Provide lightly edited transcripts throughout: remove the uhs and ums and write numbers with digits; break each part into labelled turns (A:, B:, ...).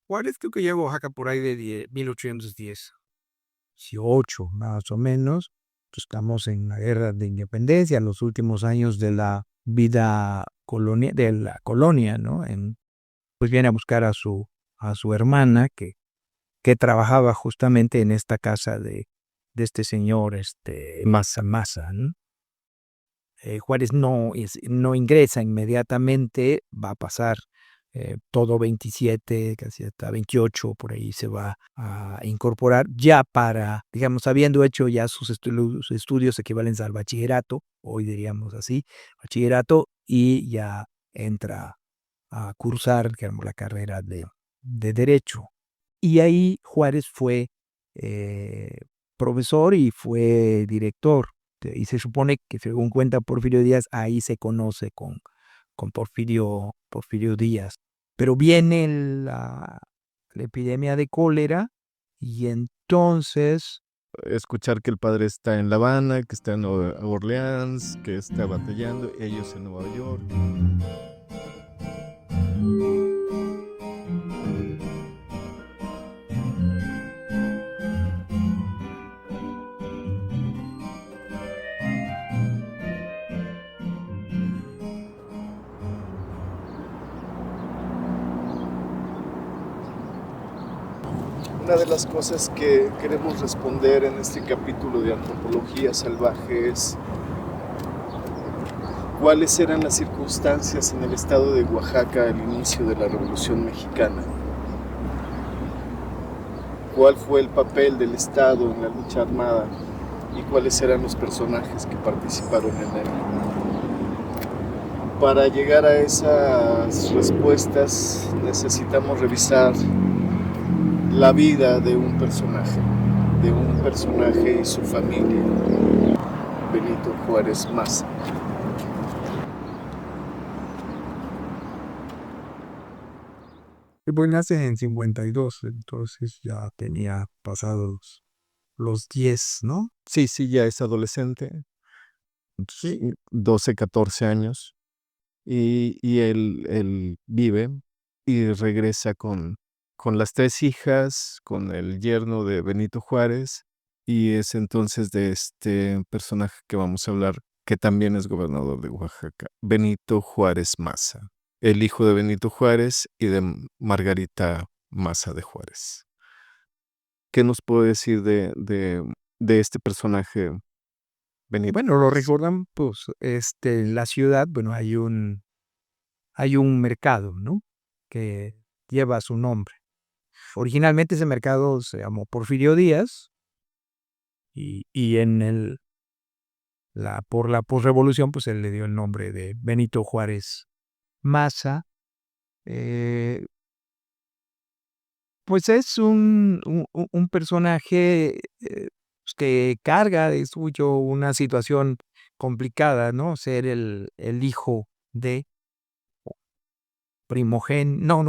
A: Juárez creo que llegó a Oaxaca por ahí de 1810. 18, más o menos. Estamos en la guerra de independencia, los últimos años de la vida de la colonia, ¿no? Pues viene a buscar a su hermana que trabajaba justamente en esta casa de este señor, Massa, ¿no? Juárez no ingresa inmediatamente, va a pasar todo 27, casi hasta 28, por ahí se va a incorporar ya para, digamos, habiendo hecho ya sus estudios equivalentes al bachillerato, hoy diríamos así, bachillerato, y ya entra a cursar, digamos, la carrera de Derecho. Y ahí Juárez fue eh, profesor y fue director. Y se supone que, según cuenta Porfirio Díaz, ahí se conoce con Porfirio Díaz. Pero viene la epidemia de cólera y entonces
B: Escuchar que el padre está en La Habana, que está en Nueva Orleans, que está batallando, ellos en Nueva York. Una de las cosas que queremos responder en este capítulo de Antropología Salvaje es cuáles eran las circunstancias en el estado de Oaxaca al inicio de la Revolución Mexicana. ¿Cuál fue el papel del Estado en la lucha armada y cuáles eran los personajes que participaron en él? Para llegar a esas respuestas necesitamos revisar la vida de un personaje y su familia, Benito Juárez Massa.
A: pues nace en 52, entonces ya tenía pasados los 10, ¿no?
B: Sí, ya es adolescente,
A: Sí.
B: 12, 14 años, y él vive y regresa con las 3 hijas, con el yerno de Benito Juárez, y es entonces de este personaje que vamos a hablar, que también es gobernador de Oaxaca, Benito Juárez Massa, el hijo de Benito Juárez y de Margarita Massa de Juárez. ¿Qué nos puede decir de este personaje, Benito?
A: Bueno, lo recuerdan, pues, en la ciudad, bueno, hay un mercado, ¿no? Que lleva su nombre. Originalmente ese mercado se llamó Porfirio Díaz y por la posrevolución, pues él le dio el nombre de Benito Juárez Maza. Eh, pues es un personaje pues, que carga de suyo una situación complicada, ¿no? Ser el hijo de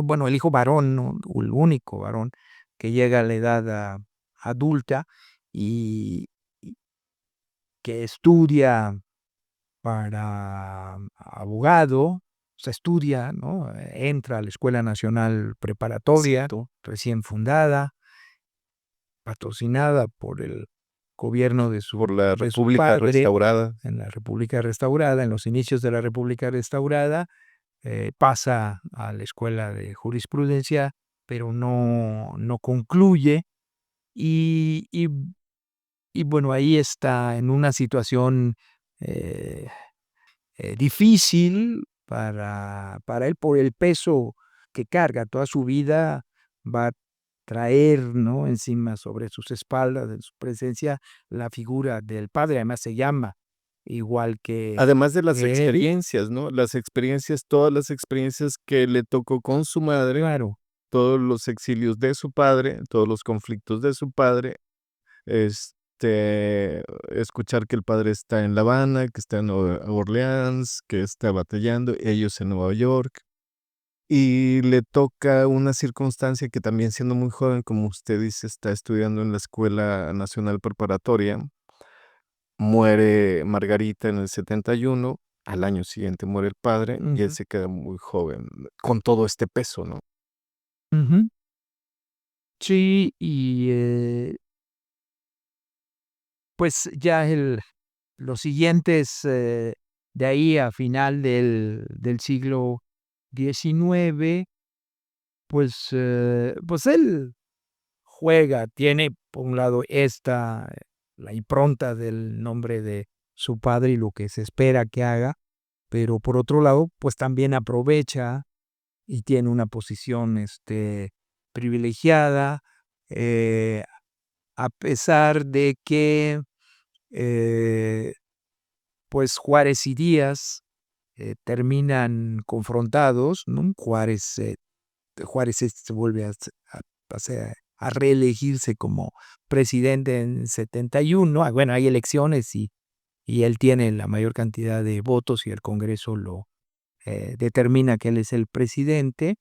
A: bueno, el hijo varón, ¿no? El único varón que llega a la edad adulta y que estudia para abogado, o sea, estudia, ¿no? Entra a la Escuela Nacional Preparatoria,
B: Exacto.
A: recién fundada, patrocinada por el gobierno
B: Por la
A: de su
B: República
A: padre,
B: restaurada.
A: en la República Restaurada, en los inicios de la República Restaurada, pasa a la Escuela de Jurisprudencia, pero no concluye y, y, y bueno, ahí está en una situación eh, difícil para él por el peso que carga toda su vida, va a traer, ¿no? Encima sobre sus espaldas, en su presencia, la figura del padre, además se llama igual
B: Además de las
A: que él.
B: experiencias, ¿no? Todas las experiencias que le tocó con su madre,
A: Claro,
B: todos los exilios de su padre, todos los conflictos de su padre, escuchar que el padre está en La Habana, que está en Nueva Orleans, que está batallando, ellos en Nueva York, y le toca una circunstancia que también siendo muy joven, como usted dice, está estudiando en la Escuela Nacional Preparatoria, muere Margarita en el 71, al año siguiente muere el padre y él
A: ujú,
B: se queda muy joven con todo este peso, ¿no?
A: ujú. Sí, y pues ya los siguientes, de ahí a final del siglo XIX, pues él juega, tiene por un lado la impronta del nombre de su padre y lo que se espera que haga, pero por otro lado, pues también aprovecha y tiene una posición privilegiada, eh, a pesar de que eh, pues Juárez y Díaz terminan confrontados, ¿no? Juárez se vuelve a reelegirse como presidente en 71. Bueno, hay elecciones y él tiene la mayor cantidad de votos y el Congreso lo determina que él es el presidente.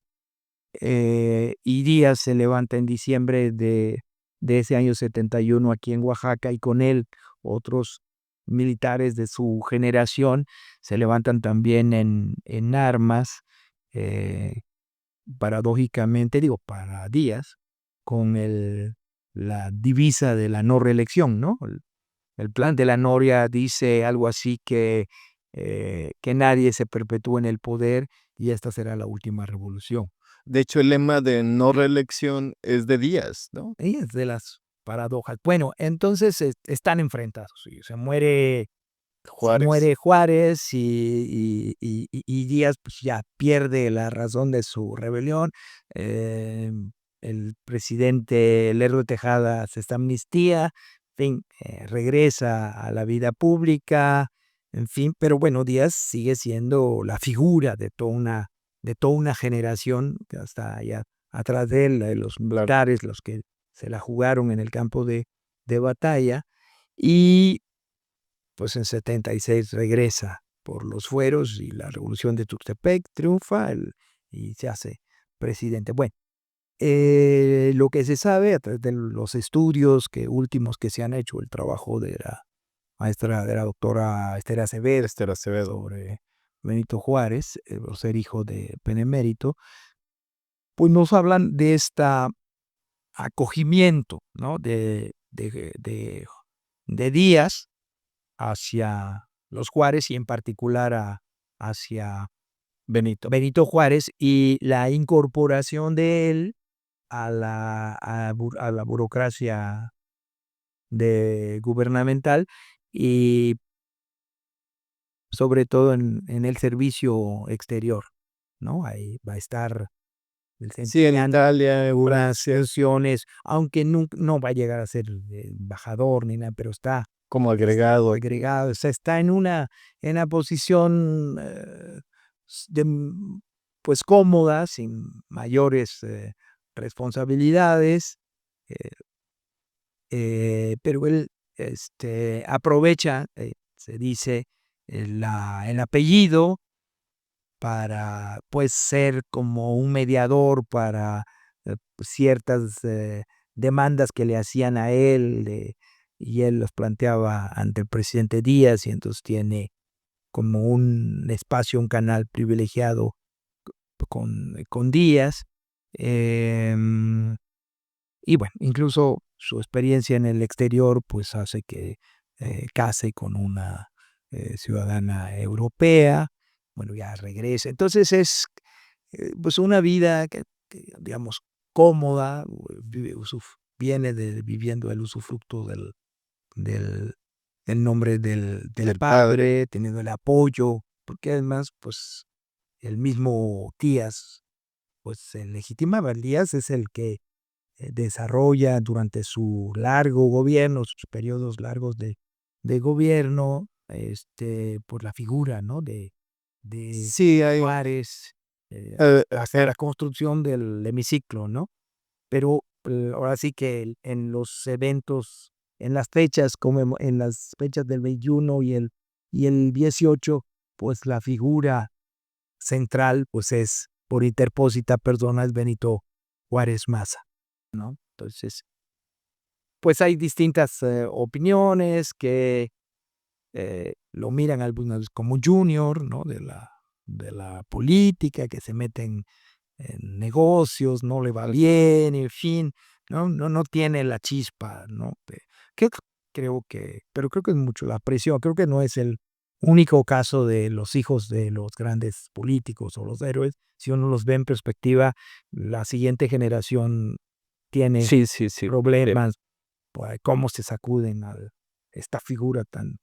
A: Y Díaz se levanta en diciembre de ese año 71 aquí en Oaxaca y con él otros militares de su generación se levantan también en armas, eh, paradójicamente, digo, para Díaz, con la divisa de la no reelección, ¿no? El plan de la Noria dice algo así que nadie se perpetúe en el poder y esta será la última revolución.
B: De hecho, el lema de no reelección es de Díaz, ¿no?
A: Y es de las paradojas. Bueno, entonces están enfrentados. Y se
B: Juárez.
A: muere Juárez y Díaz pues, ya pierde la razón de su rebelión. Eh, el presidente Lerdo de Tejada se está amnistía, en fin, regresa a la vida pública, en fin, pero bueno, Díaz sigue siendo la figura de toda una generación que está allá atrás de él, los
B: Claro.
A: militares, los que se la jugaron en el campo de batalla. Y pues en 76 regresa por los fueros y la revolución de Tuxtepec triunfa y se hace presidente. Bueno, lo que se sabe a través de los estudios últimos que se han hecho, el trabajo de la maestra, de la doctora Esther Acevedo
B: Esther Acevedo.
A: sobre Benito Juárez, por ser hijo de Benemérito, pues nos hablan de este acogimiento, ¿no? De Díaz hacia los Juárez y en particular hacia Benito Juárez y la incorporación de él a la burocracia gubernamental y sobre todo en el servicio exterior, ¿no? Ahí va a estar
B: Sí, en
A: desempeñando
B: Italia, en
A: unas
B: Francia,
A: funciones, aunque no va a llegar a ser embajador ni nada, pero está
B: como agregado.
A: agregado, o sea, está en una posición pues cómoda, sin mayores responsabilidades, eh, pero él aprovecha, se dice, el apellido para pues ser como un mediador para ciertas demandas que le hacían a él y él los planteaba ante el presidente Díaz y entonces tiene como un espacio, un canal privilegiado con Díaz. Y bueno, incluso su experiencia en el exterior pues hace que case con una ciudadana europea, bueno, ya regresa. Entonces es pues una vida digamos, cómoda, viene viviendo el usufructo del, del nombre del
B: Del padre.
A: padre, teniendo el apoyo, porque además, pues el mismo Díaz, pues se legitimaba. Díaz es el que desarrolla durante su largo gobierno, sus periodos largos de gobierno, por la figura, ¿no? De
B: Sí, hay,
A: Juárez, hasta la
B: hacer
A: construcción del hemiciclo, ¿no? Pero ahora sí que en los eventos, en las fechas del 21 y el 18, pues la figura central, pues es por interpósita persona es Benito Juárez Maza, ¿no? Entonces, pues hay distintas opiniones que lo miran algunas como junior, ¿no? De la política, que se meten en negocios, no le va bien, en fin, no tiene la chispa, ¿no? Que pero creo que es mucho la presión, creo que no es el único caso de los hijos de los grandes políticos o los héroes. Si uno los ve en perspectiva, la siguiente generación tiene
B: Sí, sí, sí.
A: problemas, pues, cómo se sacuden a esta figura tan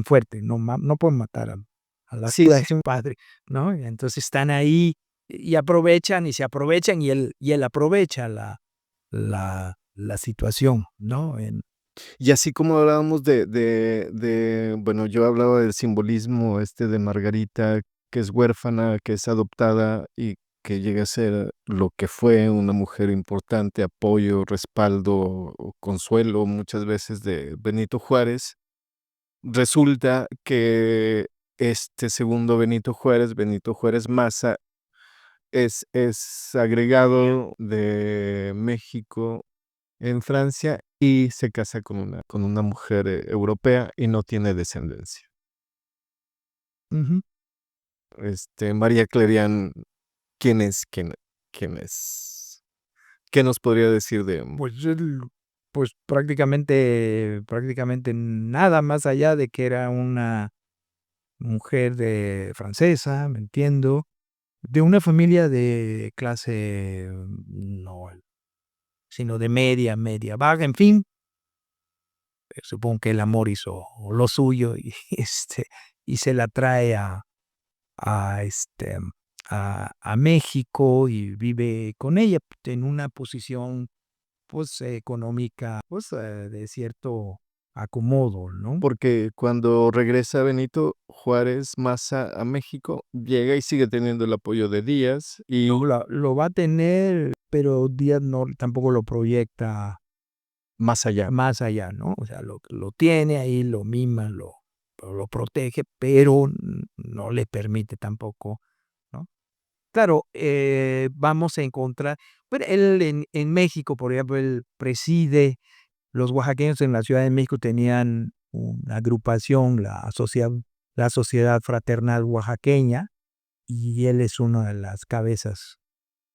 A: fuerte, no pueden matar a la
B: Sí,
A: figura
B: sí.
A: de un padre, ¿no? Entonces están ahí y aprovechan y se aprovechan y él aprovecha la situación, ¿no?
B: Y así como hablábamos bueno, yo hablaba del simbolismo de Margarita, que es huérfana, que es adoptada y que llega a ser lo que fue una mujer importante, apoyo, respaldo o consuelo muchas veces de Benito Juárez. Resulta que este segundo Benito Juárez Maza, es agregado de México en Francia y se casa con una mujer, europea y no tiene descendencia.
A: Ujú.
B: María Clerián, ¿quién es? ¿Qué nos podría decir de
A: Pues él, pues prácticamente nada más allá de que era una mujer de francesa, me entiendo, de una familia de clase, no, sino de media baja, en fin, supongo que el amor hizo lo suyo y, y se la trae a, este, a México y vive con ella en una posición, pues, económica, pues, de cierto acomodo, ¿no?
B: porque cuando regresa Benito Juárez Maza a México, llega y sigue teniendo el apoyo de Díaz y
A: Lo va a tener, pero Díaz no, tampoco lo proyecta
B: más allá.
A: más allá, ¿no? O sea, lo tiene ahí, lo mima, lo protege, pero no le permite tampoco, ¿no? Claro, vamos a encontrar, bueno, él en México, por ejemplo, él preside, los oaxaqueños en la Ciudad de México tenían una agrupación, la Sociedad Fraternal Oaxaqueña, y él es una de las cabezas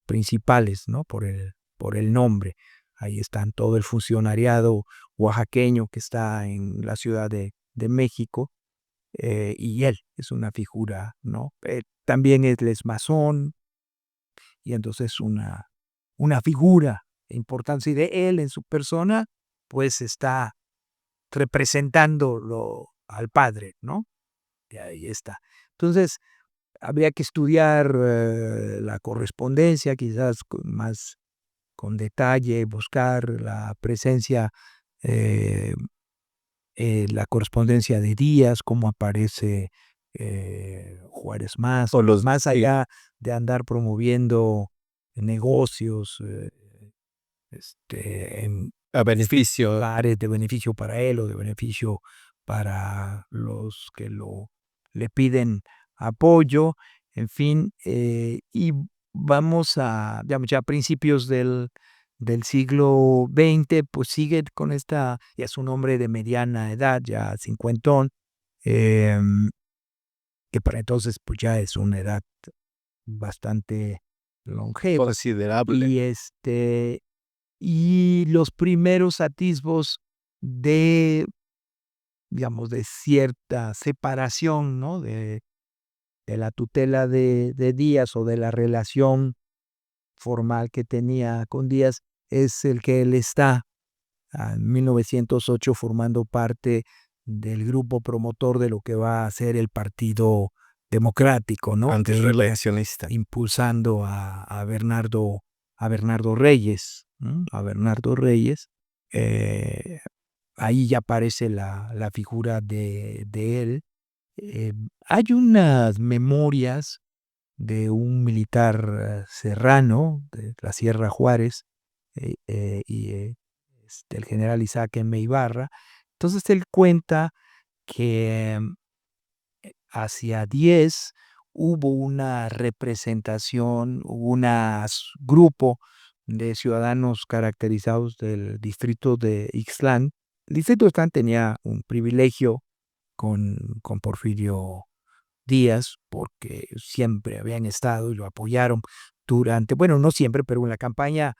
A: principales, ¿no? Por el nombre. Ahí están todo el funcionariado oaxaqueño que está en la Ciudad de México, y él es una figura, ¿no? También él es masón, y entonces una figura importante. Y de él en su persona, pues está representándolo al padre, ¿no? Y ahí está. Entonces, habría que estudiar la correspondencia, quizás más con detalle, buscar la presencia, eh, la correspondencia de Díaz, cómo aparece Juárez
B: O los
A: más
B: sí,
A: allá de andar promoviendo negocios, en
B: a
A: distintos
B: beneficio.
A: lugares de beneficio para él o de beneficio para los que le piden apoyo, en fin, y vamos a, digamos, ya a principios del siglo XX, pues sigue con esta, ya es un hombre de mediana edad, ya cincuentón, em, que para entonces pues ya es una edad bastante longeva.
B: Considerable.
A: Y y los primeros atisbos de, digamos, de cierta separación, ¿no? De la tutela de Díaz o de la relación formal que tenía con Díaz, es el que él está en 1908 formando parte del grupo promotor de lo que va a ser el Partido Democrático, ¿no?
B: Antirreeleccionista.
A: Impulsando a Bernardo Reyes, ¿no? A Bernardo Reyes. eh, Ahí ya aparece la figura de él. Hay unas memorias de un militar serrano de la Sierra Juárez, el general Isaac M. Ibarra. Entonces él cuenta que hacia 10 hubo una representación, hubo un grupo de ciudadanos caracterizados del distrito de Ixtlán. El distrito de Ixtlán tenía un privilegio con Porfirio Díaz, porque siempre habían estado y lo apoyaron durante, bueno, no siempre, pero en la campaña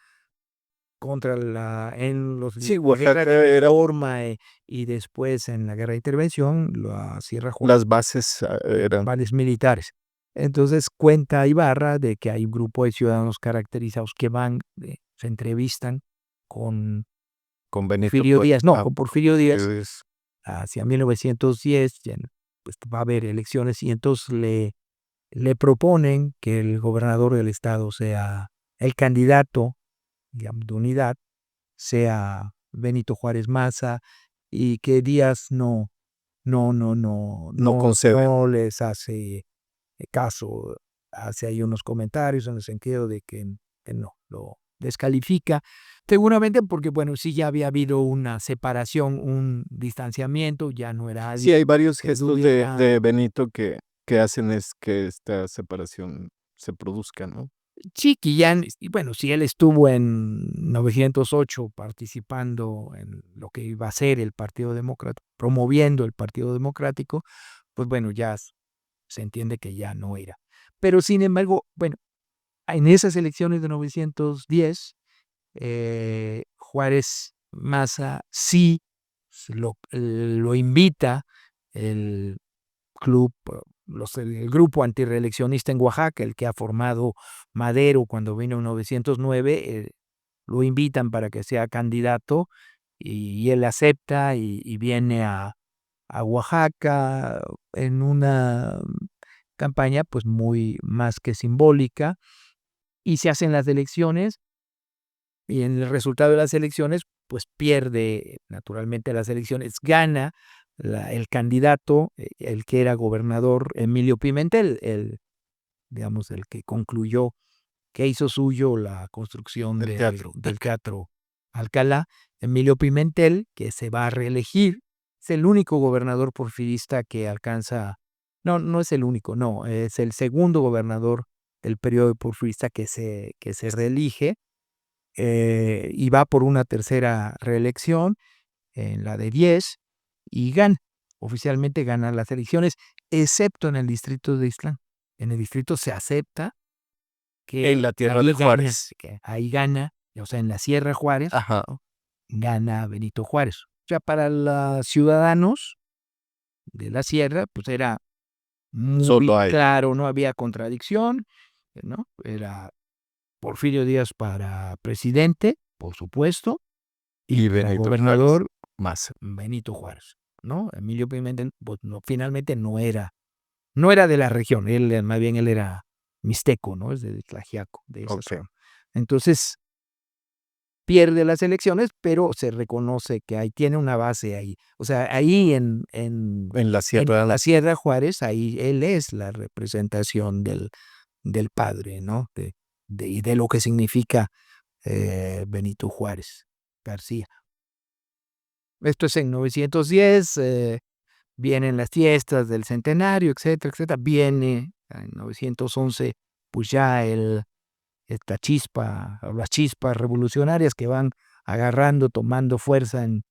A: contra en los
B: Sí,
A: la guerra
B: Oaxaca
A: de
B: era
A: reforma y después en la guerra de intervención, la Sierra Juárez,
B: las bases eran
A: bases militares. Entonces cuenta Ibarra de que hay un grupo de ciudadanos caracterizados que van, se entrevistan con
B: con Benito
A: Porfirio
B: Juárez.
A: Díaz, no, con Porfirio Díaz
B: Es
A: hacia 1910, pues va a haber elecciones y entonces le proponen que el gobernador del estado sea el candidato, digamos, de unidad, sea Benito Juárez Maza y que Díaz
B: no concede.
A: no les hace caso, hace ahí unos comentarios en el sentido de que no, lo descalifica, seguramente porque, bueno, sí ya había habido una separación, un distanciamiento, ya no era alguien
B: Sí, hay varios
A: que
B: gestos de
A: tuviera.
B: Benito que hacen es que esta separación se produzca, ¿no?
A: Sí, que ya, y bueno, si él estuvo en 908 participando en lo que iba a ser el Partido Demócrata, promoviendo el Partido Democrático, pues bueno, ya se entiende que ya no era. Pero sin embargo, bueno, en esas elecciones de 910, Juárez Maza sí lo invita el club, el grupo antirreeleccionista en Oaxaca, el que ha formado Madero cuando vino en 909, lo invitan para que sea candidato y él acepta y viene a Oaxaca en una campaña pues muy más que simbólica y se hacen las elecciones y en el resultado de las elecciones pues pierde naturalmente las elecciones, gana el candidato, el que era gobernador Emilio Pimentel, digamos, el que concluyó, que hizo suyo la construcción
B: El teatro.
A: del Teatro Alcalá, Emilio Pimentel, que se va a reelegir, es el único gobernador porfirista que alcanza, no es el único, no, es el segundo gobernador del periodo porfirista que se reelige, y va por una tercera reelección, en la de 10, y gana, oficialmente gana las elecciones, excepto en el distrito de Ixtlán. En el distrito se acepta que
B: En la tierra
A: ahí
B: de
A: gana,
B: Juárez.
A: que ahí gana, o sea, en la Sierra Juárez,
B: Ajá.
A: gana Benito Juárez. O sea, para los ciudadanos de la Sierra, pues era muy
B: Solo hay.
A: claro, no había contradicción, ¿no? Era Porfirio Díaz para presidente, por supuesto, y
B: Y
A: como
B: Benito Juárez
A: gobernador
B: más.
A: Benito Juárez, ¿no? Emilio Pimentel, pues no, finalmente no era de la región, él más bien él era mixteco, ¿no? Es de Tlaxiaco, de esa
B: Ok.
A: zona. Entonces, pierde las elecciones, pero se reconoce que ahí tiene una base ahí. O sea, ahí
B: En la
A: en
B: sierra
A: la Sierra Juárez, ahí él es la representación del padre, ¿no? Y de lo que significa Benito Juárez García. Esto es en 910, vienen las fiestas del centenario, etcétera, etcétera. Viene en 911, pues ya esta chispa, o las chispas revolucionarias que van agarrando, tomando fuerza en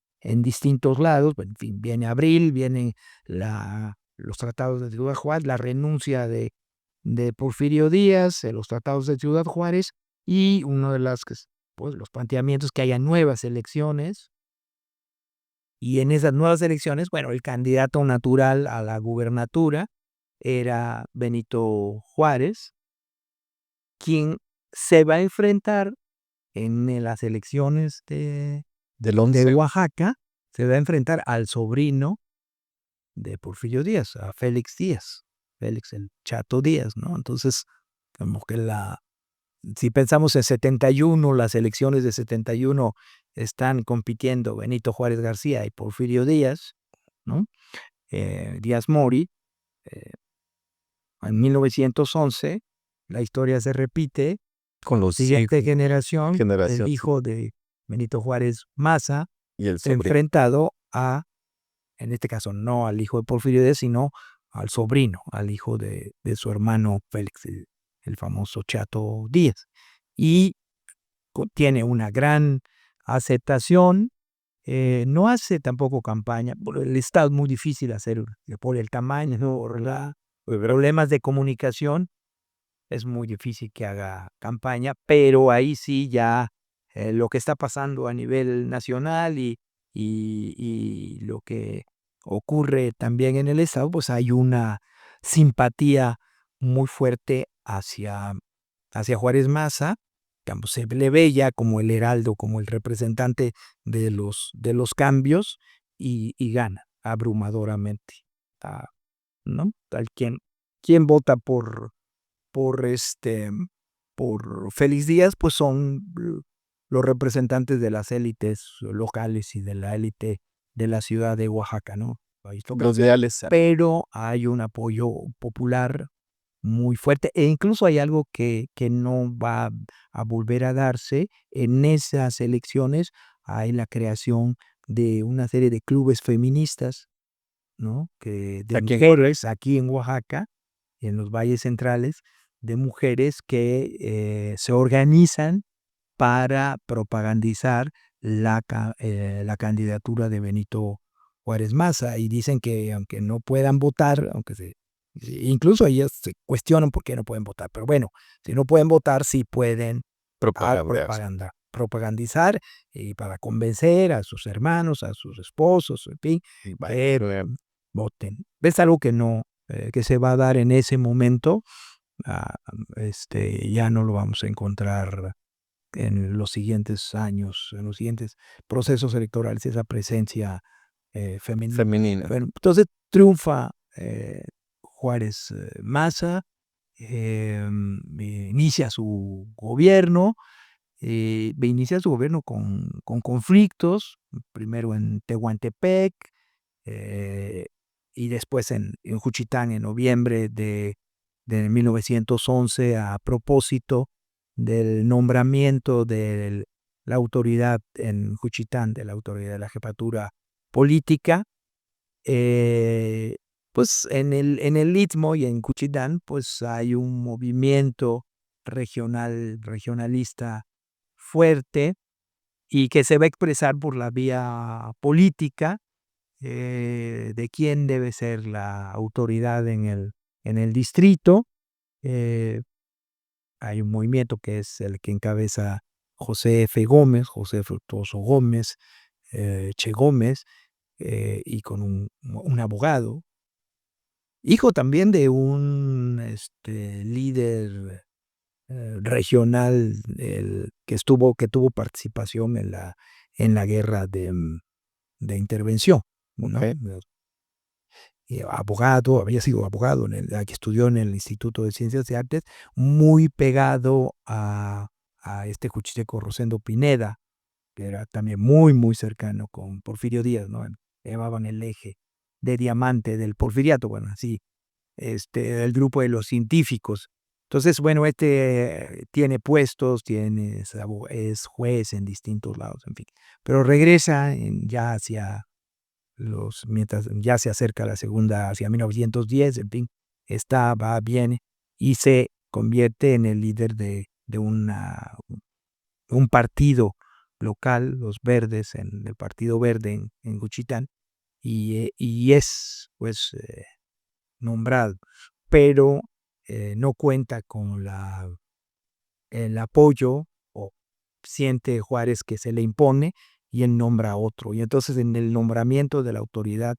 A: distintos lados. En fin, viene abril, vienen los tratados de Ciudad Juárez, la renuncia de Porfirio Díaz, los tratados de Ciudad Juárez, y uno de pues, los planteamientos que haya nuevas elecciones. Y en esas nuevas elecciones, bueno, el candidato natural a la gubernatura era Benito Juárez, quien se va a enfrentar en las elecciones
B: del
A: de
B: 11.
A: Oaxaca, se va a enfrentar al sobrino de Porfirio Díaz, a Félix Díaz, Félix el Chato Díaz, ¿no? Entonces, como que si pensamos en 71, las elecciones de 71 están compitiendo Benito Juárez García y Porfirio Díaz, ¿no? Díaz Mori, eh, en 1911, la historia se repite,
B: Con los
A: siguiente
B: hijos.
A: generación, el
B: Generación.
A: hijo de Benito Juárez Maza,
B: Y el sobrino.
A: enfrentado en este caso, no al hijo de Porfirio Díaz, sino al sobrino, al hijo de su hermano Félix, el famoso Chato Díaz. Y tiene una gran aceptación, no hace tampoco campaña, el Estado es muy difícil hacer por el tamaño, por problemas de comunicación, es muy difícil que haga campaña, pero ahí sí ya lo que está pasando a nivel nacional y lo que ocurre también en el Estado, pues hay una simpatía muy fuerte hacia Juárez Maza. Digamos, se le ve ya como el heraldo, como el representante de los cambios y gana abrumadoramente. Ah, ¿no? Quien vota por por Félix Díaz, pues son los representantes de las élites locales y de la élite de la ciudad de Oaxaca, ¿no?
B: Los leales.
A: Pero hay un apoyo popular muy fuerte e incluso hay algo que no va a volver a darse en esas elecciones, hay la creación de una serie de clubes feministas, ¿no? Que de
B: Aquí en
A: mujeres aquí en Oaxaca, en los valles centrales, de mujeres que se organizan para propagandizar la candidatura de Benito Juárez Maza y dicen que aunque no puedan votar, incluso ellas se cuestionan por qué no pueden votar, pero bueno, si no pueden votar, sí pueden
B: propaganda.
A: propagandizar y para convencer a sus hermanos, a sus esposos, en fin, que voten. Es algo que no, que se va a dar en ese momento, ah, ya no lo vamos a encontrar en los siguientes años, en los siguientes procesos electorales, esa presencia femenina.
B: Femenina.
A: Bueno, entonces triunfa Juárez Maza, inicia su gobierno, con conflictos, primero en Tehuantepec, eh, y después en Juchitán en noviembre de 1911 a propósito del nombramiento de la autoridad en Juchitán, de la autoridad de la jefatura política. eh, pues en el Istmo y en Juchitán pues hay un movimiento regionalista fuerte y que se va a expresar por la vía política de quién debe ser la autoridad en el distrito. Eh, Hay un movimiento que es el que encabeza José F. Gómez, José Fructuoso Gómez, Che Gómez, y con un abogado, hijo también de un líder regional que tuvo participación en la guerra de intervención, ¿no?
B: Okay.
A: Abogado, había sido abogado, que estudió en el Instituto de Ciencias y Artes, muy pegado a este juchiteco Rosendo Pineda, que era también muy, muy cercano con Porfirio Díaz, ¿no? Llamaban el eje de diamante del porfiriato, bueno, así, el grupo de los científicos. Entonces, bueno, tiene puestos, es juez en distintos lados, en fin, pero regresa ya mientras ya se acerca la segunda, hacia 1910, en fin, va bien y se convierte en el líder de un partido local, los Verdes, en el Partido Verde en Juchitán, y es pues nombrado, pero no cuenta con el apoyo o siente Juárez que se le impone y él nombra a otro. Y entonces en el nombramiento de la autoridad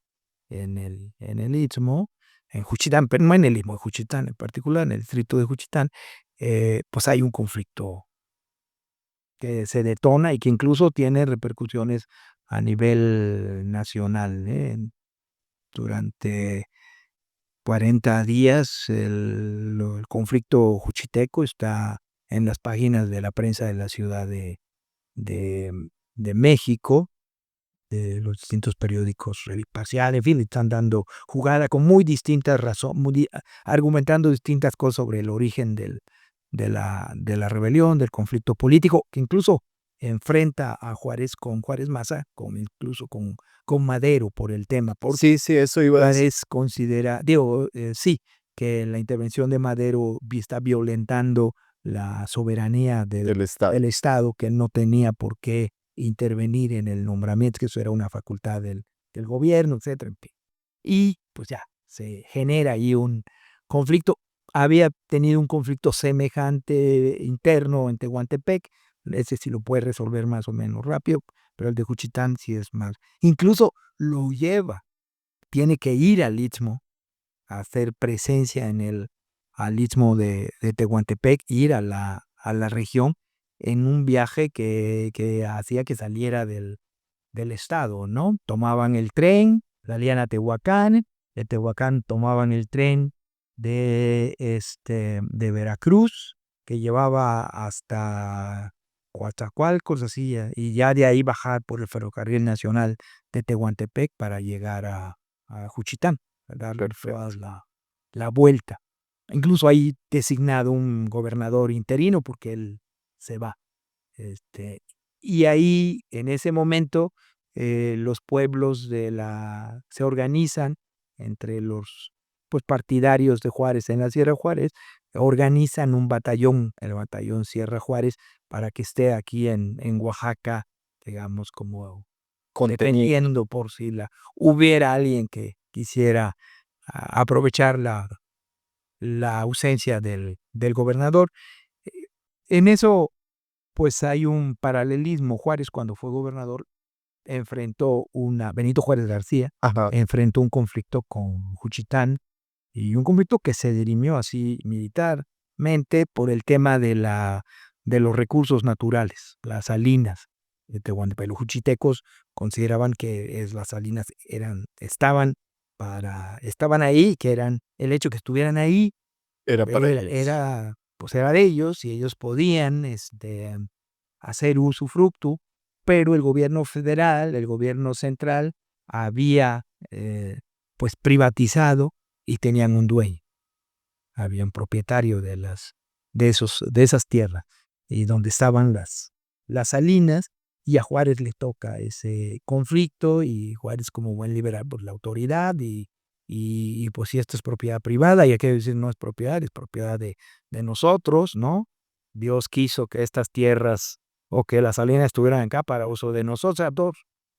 A: en el Istmo, en Juchitán, pero no en el Istmo, en Juchitán en particular, en el distrito de Juchitán, pues hay un conflicto que se detona y que incluso tiene repercusiones a nivel nacional. Durante 40 días el conflicto juchiteco está en las páginas de la prensa de la Ciudad de, de México, de los distintos periódicos parciales, en fin, le están dando jugada con muy distintas razones, argumentando distintas cosas sobre el origen de la rebelión, del conflicto político, que incluso enfrenta a Juárez con Juárez Maza, incluso con Madero por el tema, porque
B: Sí, sí, eso iba a decir.
A: Juárez considera, sí, que la intervención de Madero está violentando la soberanía
B: Del Estado.
A: del Estado, que él no tenía por qué intervenir en el nombramiento, que eso era una facultad del gobierno, etcétera, en fin. Y pues ya, se genera ahí un conflicto. Había tenido un conflicto semejante interno en Tehuantepec, ese sí lo puede resolver más o menos rápido, pero el de Juchitán sí es más. Incluso lo lleva, tiene que ir al Istmo, a hacer presencia al Istmo de Tehuantepec, ir a la región en un viaje que hacía que saliera del estado, ¿no? Tomaban el tren, salían a Tehuacán, de Tehuacán tomaban el tren de Veracruz, que llevaba hasta Coatzacoalcos, así, y ya de ahí bajar por el ferrocarril nacional de Tehuantepec para llegar a Juchitán, a darle toda
B: Perfecto.
A: la vuelta. Incluso hay designado un gobernador interino porque él se va. Este, y ahí, en ese momento, los pueblos se organizan entre los pues, partidarios de Juárez en la Sierra Juárez, organizan un batallón, el batallón Sierra Juárez, para que esté aquí en Oaxaca, digamos, como
B: Contenido.
A: deteniendo por si hubiera alguien que quisiera aprovechar la ausencia del gobernador. Eh, En eso pues hay un paralelismo. Juárez, cuando fue gobernador, Benito Juárez García,
B: Ajá.
A: enfrentó un conflicto con Juchitán y un conflicto que se dirimió así militarmente por el tema de los recursos naturales, las salinas de Tehuantepec. Los juchitecos consideraban que las salinas estaban ahí, que el hecho que estuvieran ahí
B: Era para ellos.
A: pues era de ellos y ellos podían hacer usufructo, pero el gobierno federal, el gobierno central, había pues privatizado y tenían un dueño, había un propietario de esas tierras y donde estaban las salinas, y a Juárez le toca ese conflicto y Juárez como buen liberal por la autoridad y pues si esto es propiedad privada, y hay que decir no es propiedad de nosotros, ¿no? Dios quiso que estas tierras o que las salinas estuvieran acá para uso de nosotros, o sea,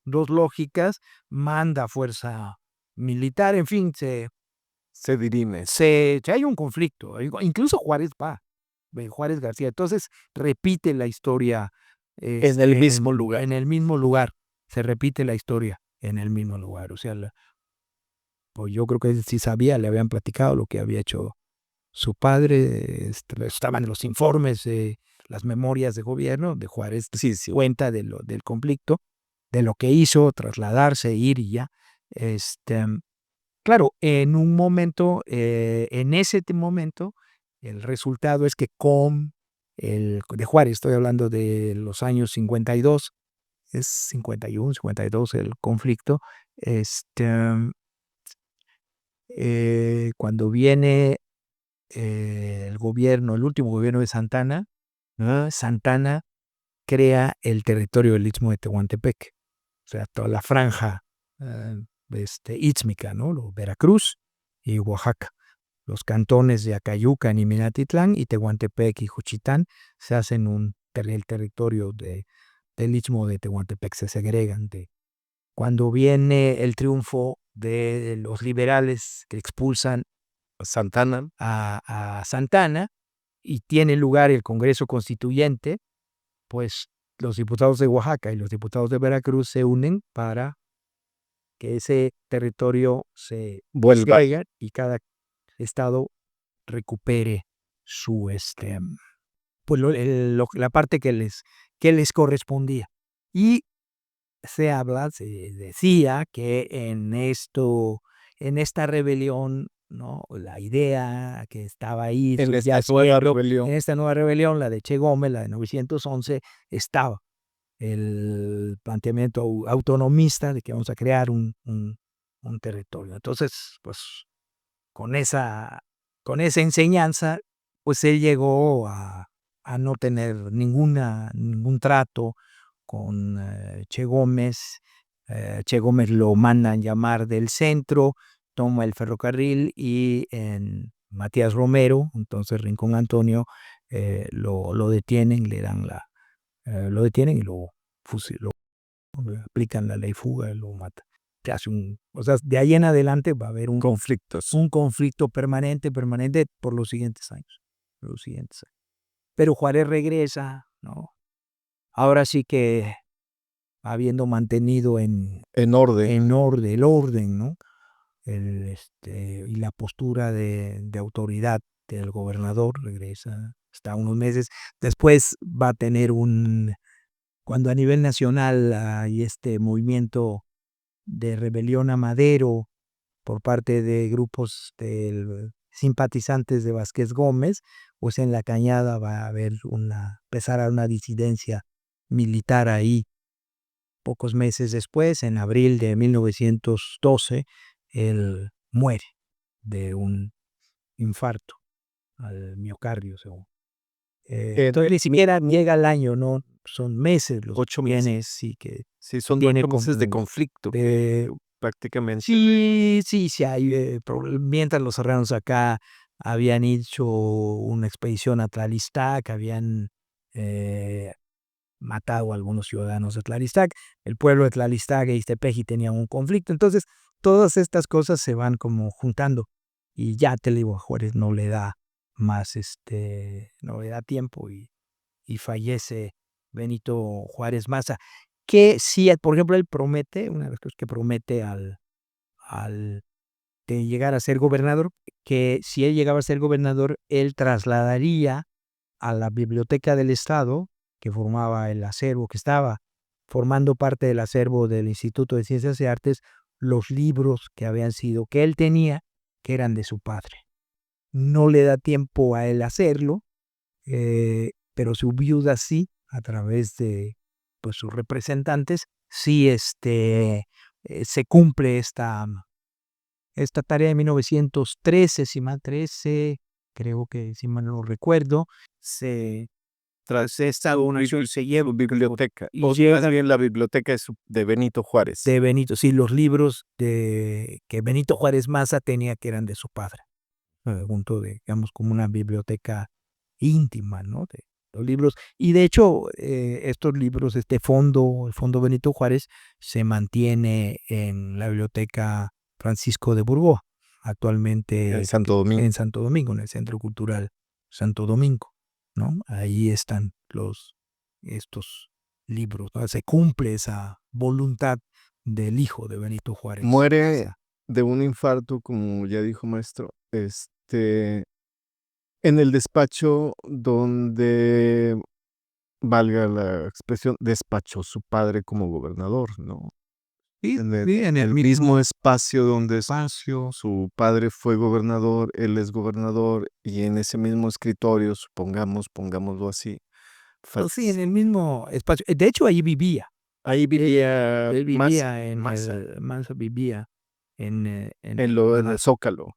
A: dos lógicas, manda fuerza militar, en fin,
B: Se dirime.
A: hay un conflicto, incluso Juárez Juárez García, entonces repite la historia
B: En el mismo lugar.
A: en el mismo lugar, se repite la historia en el mismo lugar, o sea, pues yo creo que él sí sabía, le habían platicado lo que había hecho su padre, estaban los informes, las memorias de gobierno de Juárez,
B: Sí, sí.
A: cuenta del conflicto, de lo que hizo, trasladarse, ir y ya. Claro, en ese momento, el resultado es que de Juárez, estoy hablando de los años 52, es 51, 52 el conflicto, este, cuando viene el último gobierno de Santana, ¿no? Santana crea el territorio del Istmo de Tehuantepec, o sea, toda la franja ístmica, ¿no? Veracruz y Oaxaca. Los cantones de Acayucan y Minatitlán y Tehuantepec y Juchitán se hacen el territorio del Istmo de Tehuantepec, se segregan. Cuando viene el triunfo de los liberales que expulsan
B: Santana.
A: a Santana y tiene lugar el Congreso Constituyente, pues los diputados de Oaxaca y los diputados de Veracruz se unen para que ese territorio se
B: Vuelva.
A: extraiga y cada estado recupere pues la parte que les correspondía. Y se decía que en esta rebelión, ¿no? La idea que estaba ahí
B: En esta nueva
A: subyaciendo,
B: rebelión.
A: en esta nueva rebelión, la de Che Gómez, la de 911, estaba el planteamiento autonomista de que vamos a crear un territorio. Entonces, pues con esa, con esa enseñanza, pues él llegó a no tener ningún trato con Che Gómez. Che Gómez lo mandan llamar del centro, toma el ferrocarril y en Matías Romero, entonces Rincón Antonio, lo detienen, lo detienen y lo fusilan, le aplican la ley fuga, lo matan. O sea, de ahí en adelante va a haber
B: Conflictos.
A: un conflicto permanente por los siguientes años. Pero Juárez regresa, ¿no? ahora sí que habiendo mantenido en
B: orden.
A: el orden, ¿no? Y la postura de autoridad del gobernador regresa hasta unos meses. Después va a tener cuando a nivel nacional hay este movimiento de rebelión a Madero por parte de grupos simpatizantes de Vázquez Gómez, pues en La Cañada va a haber empezar a una disidencia militar ahí. Pocos meses después, en abril de 1912, él muere de un infarto al miocardio, según. Entonces ni siquiera llega al año, ¿no? Son meses los
B: 8 meses.
A: sí, que
B: Sí, son
A: tiene
B: 8 meses de
A: como
B: conflicto, prácticamente.
A: sí, hay, mientras los serranos acá habían hecho una expedición a Tlalistac, habían matado a algunos ciudadanos de Tlalistac, el pueblo de Tlalistac e Iztepeji tenían un conflicto, entonces todas estas cosas se van como juntando y ya te digo, a Juárez no le da más, no le da tiempo y fallece Benito Juárez Maza, que sí, por ejemplo, él promete, una de las cosas que promete al de llegar a ser gobernador, que si él llegaba a ser gobernador, él trasladaría a la Biblioteca del Estado, que formaba el acervo, que estaba formando parte del acervo del Instituto de Ciencias y Artes, los libros que habían sido, que él tenía, que eran de su padre. No le da tiempo a él hacerlo, pero su viuda sí, a través de pues, sus representantes, sí se cumple esta tarea de 1913, si mal 13, creo que si mal no recuerdo, tras esta donación se lleva
B: Biblioteca.
A: y
B: O
A: llega
B: más bien la biblioteca de Benito Juárez.
A: de Benito, sí, los libros que Benito Juárez Maza tenía que eran de su padre, junto de, digamos, como una biblioteca íntima, ¿no? De los libros. Y de hecho, estos libros, el Fondo Benito Juárez, se mantiene en la Biblioteca Francisco de Burgos,
B: En
A: actualmente
B: Santo Domingo.
A: en Santo Domingo, en el Centro Cultural Santo Domingo, ¿no? Ahí están estos libros, ¿no? Se cumple esa voluntad del hijo de Benito Juárez.
B: Muere de un infarto, como ya dijo maestro, en el despacho donde, valga la expresión, despachó su padre como gobernador, ¿no?
A: Sí,
B: En el,
A: sí, en el
B: mismo espacio donde su padre fue gobernador, él es gobernador, y en ese mismo escritorio, pongámoslo así,
A: sí, en el mismo espacio. De hecho, ahí vivía.
B: ahí vivía
A: Él vivía en
B: Maza,
A: Manso vivía en
B: en el Zócalo,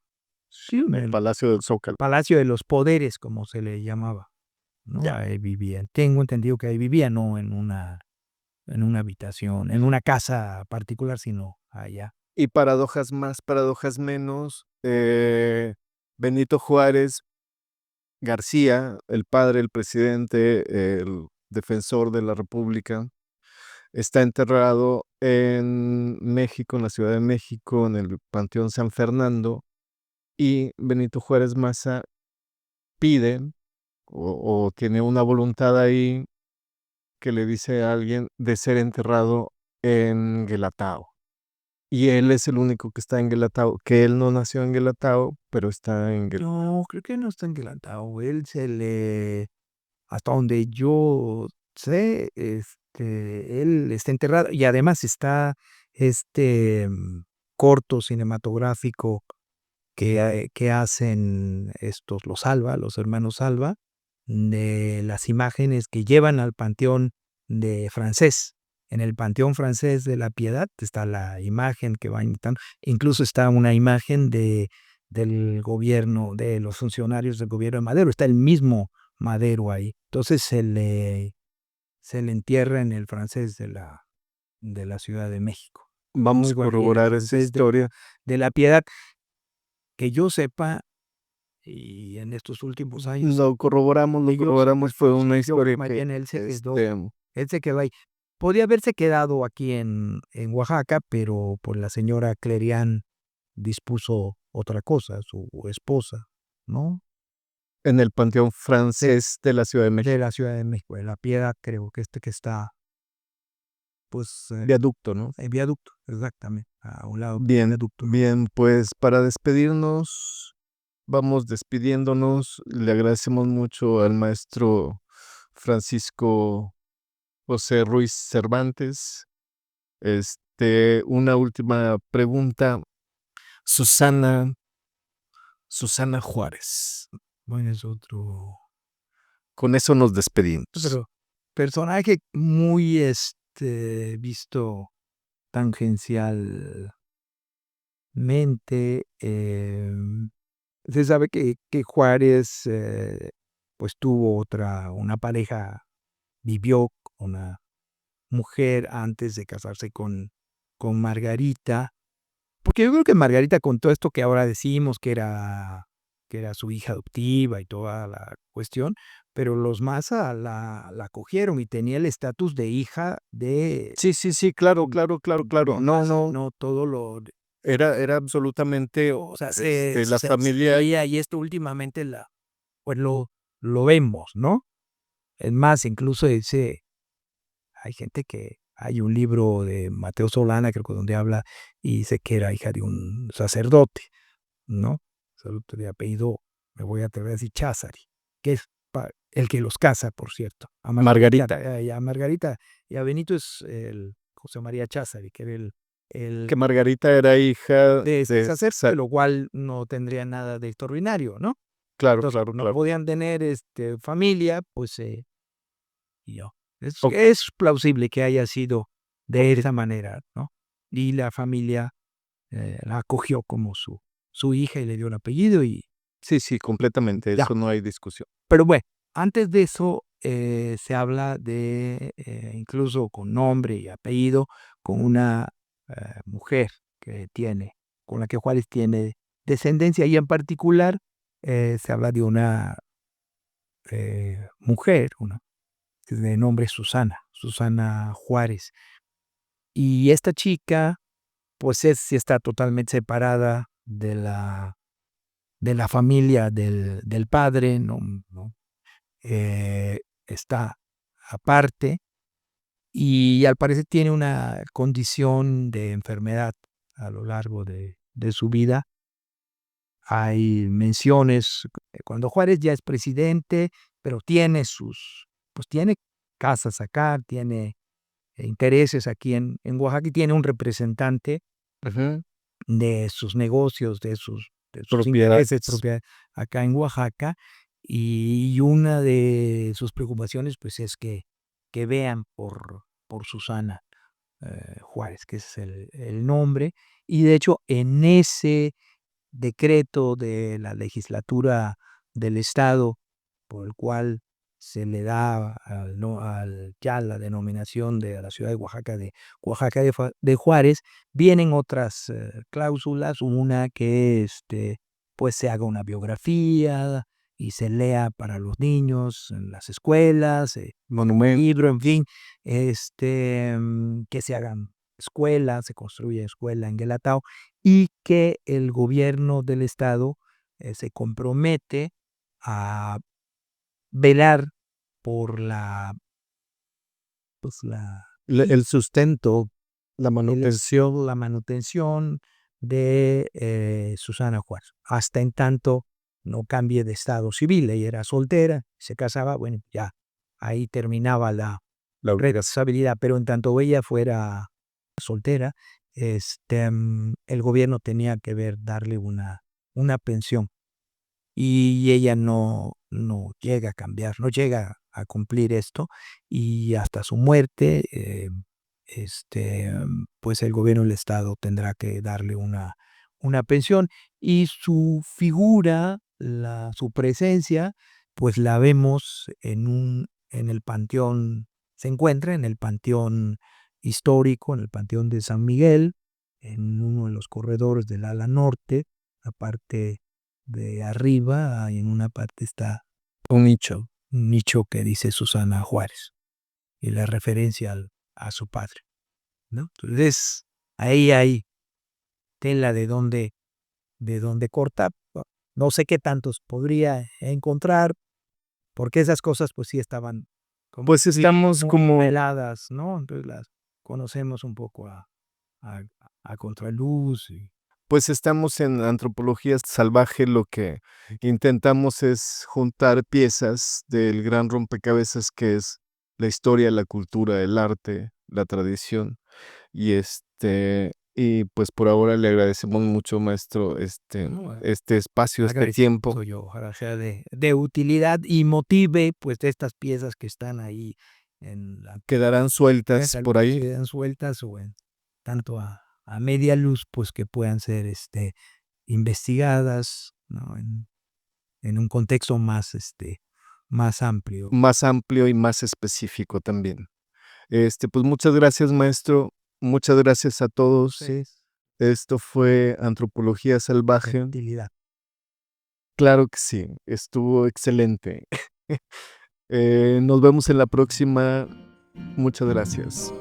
A: sí, en
B: el
A: el
B: Palacio del Zócalo.
A: Palacio de los Poderes, como se le llamaba, ¿no?
B: Ya.
A: Ahí vivía. Tengo entendido que ahí vivía, no en una habitación, en una casa particular, sino allá.
B: Y paradojas más, paradojas menos, Benito Juárez García, el padre, el presidente, el defensor de la República, está enterrado en México, en la Ciudad de México, en el Panteón San Fernando, y Benito Juárez Maza pide o tiene una voluntad ahí que le dice a alguien de ser enterrado en Guelatao. Y él es el único que está en Guelatao, que él no nació en Guelatao, pero está en Guelatao.
A: No, creo que no está enguilantado. Hasta donde yo sé, él está enterrado y además está corto cinematográfico que hacen los hermanos Alba, de las imágenes que llevan al Panteón de Francés. En el Panteón Francés de la Piedad está la imagen que va imitando, incluso está una imagen del gobierno, de los funcionarios del gobierno de Madero, está el mismo Madero ahí. Entonces se le entierra en el Francés de la Ciudad de México.
B: Vamos a corroborar esa historia.
A: De la Piedad, que yo sepa, y en estos últimos años,
B: Lo corroboramos, fue una historia
A: más
B: que,
A: bien él se quedó ahí. Podía haberse quedado aquí en Oaxaca, pero pues la señora Clerián dispuso otra cosa, su esposa, ¿no?
B: En el Panteón Francés de la Ciudad de México.
A: de la Ciudad de México, en La Piedad, creo que que está, pues,
B: Viaducto, ¿no?
A: en viaducto, exactamente, a un lado del
B: Bien,
A: viaducto.
B: bien, pues para despedirnos, vamos despidiéndonos. Le agradecemos mucho al maestro Francisco José Ruiz Cervantes. Una última pregunta. Susana Juárez.
A: Bueno, es otro,
B: Con eso nos despedimos.
A: pero personaje muy, visto tangencialmente, se sabe que Juárez, pues tuvo una pareja, vivió con una mujer antes de casarse con Margarita, porque yo creo que Margarita, con todo esto que ahora decimos que era su hija adoptiva y toda la cuestión, pero los Maza la acogieron y tenía el estatus de hija de
B: Sí, claro. No,
A: todo lo,
B: era absolutamente,
A: o sea,
B: la familia.
A: veía, y esto últimamente pues lo vemos, ¿no? Es más, incluso hay gente hay un libro de Mateo Solana, creo que donde habla y dice que era hija de un sacerdote, ¿no? Sacerdote de apellido, me voy a atrever a decir Cházari, que es el que los casa, por cierto. A
B: Margarita.
A: y a Margarita y a Benito es el José María Cházari, que era el
B: Que Margarita era hija
A: de
B: de
A: sacerdote, lo cual no tendría nada de extraordinario, ¿no?
B: Claro,
A: Entonces,
B: claro,
A: no
B: claro.
A: podían tener familia, pues y yo.
B: O
A: Es plausible que haya sido de esa manera, ¿no? Y la familia la acogió como su hija y le dio el apellido y
B: sí, completamente,
A: ya.
B: eso no hay discusión.
A: Pero bueno, antes de eso se habla de, incluso con nombre y apellido, con una mujer con la que Juárez tiene descendencia, y en particular se habla de una mujer, de nombre Susana Juárez. Y esta chica, pues sí está totalmente separada de la familia del padre, ¿no? Está aparte y al parecer tiene una condición de enfermedad a lo largo de su vida. Hay menciones cuando Juárez ya es presidente, pero pues tiene casas acá, tiene intereses aquí en Oaxaca y tiene un representante
B: Ujú.
A: de sus negocios, de sus intereses
B: Propiedades.
A: acá en Oaxaca, y una de sus preocupaciones pues es que vean por Susana Juárez, que es el nombre, y de hecho en ese decreto de la legislatura del estado por el cual se le da ya la denominación de a la ciudad de Oaxaca de Juárez, vienen otras cláusulas, una que pues se haga una biografía y se lea para los niños en las escuelas,
B: Monumento.
A: libro, en fin, que se hagan escuelas, se construye escuela en Guelatao, y que el gobierno del estado se compromete a velar por pues
B: El sustento, la
A: el-
B: manutención.
A: la manutención de Susana Juárez, hasta en tanto no cambie de estado civil. Ella era soltera, se casaba, bueno, ya ahí terminaba la
B: La obligación.
A: responsabilidad, pero en tanto ella fuera soltera, el gobierno tenía que darle una pensión, y ella no llega a cambiar, no llega a cumplir esto, y hasta su muerte, pues el gobierno del estado tendrá que darle una pensión, y su figura, su presencia, pues la vemos en el panteón, se encuentra en el panteón histórico, en el panteón de San Miguel, en uno de los corredores del ala norte, aparte de arriba, y en una parte está un nicho que dice Susana Juárez, y la referencia a su padre, ¿no? Entonces, ahí hay tela de dónde cortar. No sé qué tantos podría encontrar, porque esas cosas pues sí estaban como
B: Pues estamos como
A: heladas, ¿no? Entonces las conocemos un poco a, a contraluz.
B: Pues estamos en antropología salvaje, lo que intentamos es juntar piezas del gran rompecabezas que es la historia, la cultura, el arte, la tradición. Y pues por ahora le agradecemos mucho, maestro,
A: No,
B: este espacio, este
A: agradecido
B: tiempo.
A: soy yo, ojalá sea de utilidad y motive pues de estas piezas que están ahí en la
B: Quedarán sueltas
A: tal
B: por
A: vez
B: ahí.
A: quedan sueltas o en tanto a media luz, pues que puedan ser investigadas, ¿no? En un contexto más, más amplio.
B: Más amplio y más específico también. Pues muchas gracias, maestro. Muchas gracias a todos.
A: Entonces,
B: Esto fue Antropología
A: de
B: Salvaje.
A: utilidad.
B: Claro que sí, estuvo excelente. Nos vemos en la próxima. Muchas gracias.